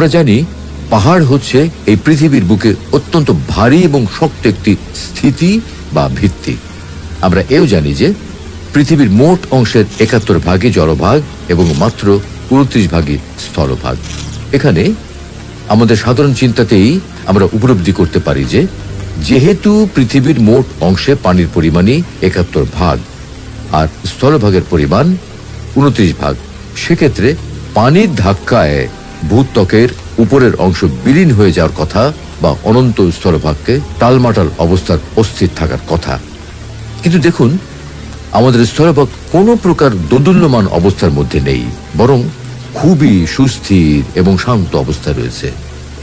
আমরা জানি পাহাড় হচ্ছে এই পৃথিবীর বুকে অত্যন্ত ভারী এবং শক্ত একটি স্থিতি বা ভিত্তি। আমরা এও জানি যে পৃথিবীর মোট অংশের ৭১ ভাগই জলভাগ এবং মাত্র ২৯ ভাগই স্থলভাগ। এখানে আমাদের সাধারণ চিন্তাতেই আমরা উপলব্ধি করতে পারি যে যেহেতু পৃথিবীর মোট অংশে পানির পরিমাণই ৭১ ভাগ আর স্থলভাগের পরিমাণ ২৯ ভাগ, সেক্ষেত্রে পানির ধাক্কায় ভূত্বকের উপরের অংশ বিলীন হয়ে যাওয়ার কথা বা অনন্ত স্থলভাগকে টালমাটাল অবস্থার অস্থির থাকার কথা। কিন্তু দেখুন, আমাদের স্থলভাগ কোনো প্রকার দোদুল্যমান অবস্থার মধ্যে নেই, বরং খুবই সুস্থির এবং শান্ত অবস্থায় রয়েছে।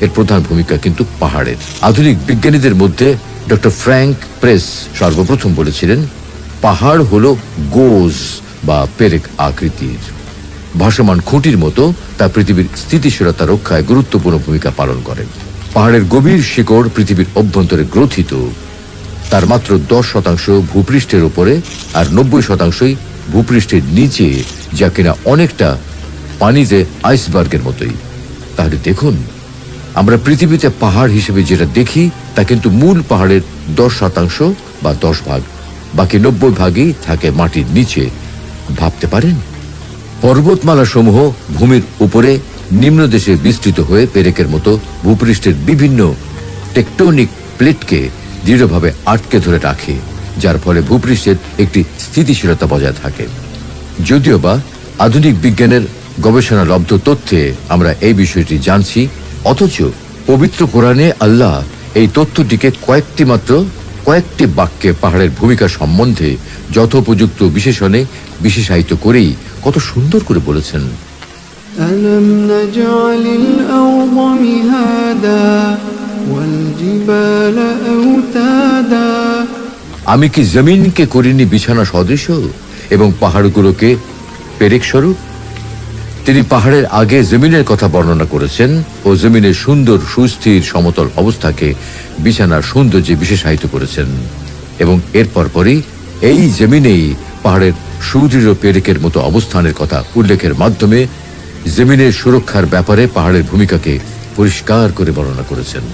এর প্রধান ভূমিকা কিন্তু পাহাড়ের। আধুনিক বিজ্ঞানীদের মধ্যে ডক্টর ফ্র্যাঙ্ক প্রেস সর্বপ্রথম বলেছিলেন, পাহাড় হলো গোজ বা পেরেক আকৃতির। ভাসমান খুঁটির মতো তা পৃথিবীর স্থিতিশীলতা রক্ষায় গুরুত্বপূর্ণ ভূমিকা পালন করে। পাহাড়ের গভীর শিকড় পৃথিবীর অভ্যন্তরে গ্রথিত। তার মাত্র ১০% ভূপৃষ্ঠের উপরে আর ৯০%ই ভূপৃষ্ঠের নিচে, যা কিনা অনেকটা পানিতে আইসবার্গের মতোই। তাহলে দেখুন, আমরা পৃথিবীতে পাহাড় হিসেবে যেটা দেখি তা কিন্তু মূল পাহাড়ের ১০% বা ১০ ভাগ, বাকি ৯০ ভাগই থাকে মাটির নিচে। ভাবতে পারেন, পর্বতমালা সমূহ ভূমির উপরে নিম্নদেশে বিস্তৃত হয়ে পেরেকের মতো ভূপৃষ্ঠের বিভিন্ন টেকটোনিক প্লেটকে দৃঢ়ভাবে আটকে ধরে রাখে, যার ফলে ভূপৃষ্ঠের একটি স্থিতিশীলতা বজায় থাকে। যদিও বা আধুনিক বিজ্ঞানের গবেষণালব্ধ তথ্যে আমরা এই বিষয়টি জানছি, অথচ পবিত্র কোরআনে আল্লাহ এই তথ্যটিকে কয়েকটি বাক্যে পাহাড়ের ভূমিকা সম্বন্ধে যথোপযুক্ত বিশেষণে বিশেষায়িত করেই কত সুন্দর করে বলেছেন। ألم نجعل الأرض مهادا والجبال أوتادا। আমি কি জমিনকে করিনি বিছানা সদৃশ এবং পাহাড়গুলোকে পেরেক স্বরূপ? তিনি পাহাড়ের আগে জমিনের কথা বর্ণনা করেছেন ও জমিনের সুন্দর সুস্থির সমতল অবস্থাকে বিছানার সৌন্দর্যে বিশেষায়িত করেছেন, এবং এরপর পরই এই জমিনেই পাহাড়ের সুদৃঢ় পেরেকের মতো অবস্থানের কথা উল্লেখের মাধ্যমে জমিনের সুরক্ষার ব্যাপারে পাহাড়ের ভূমিকাকে পরিষ্কার করে বর্ণনা করেছেন।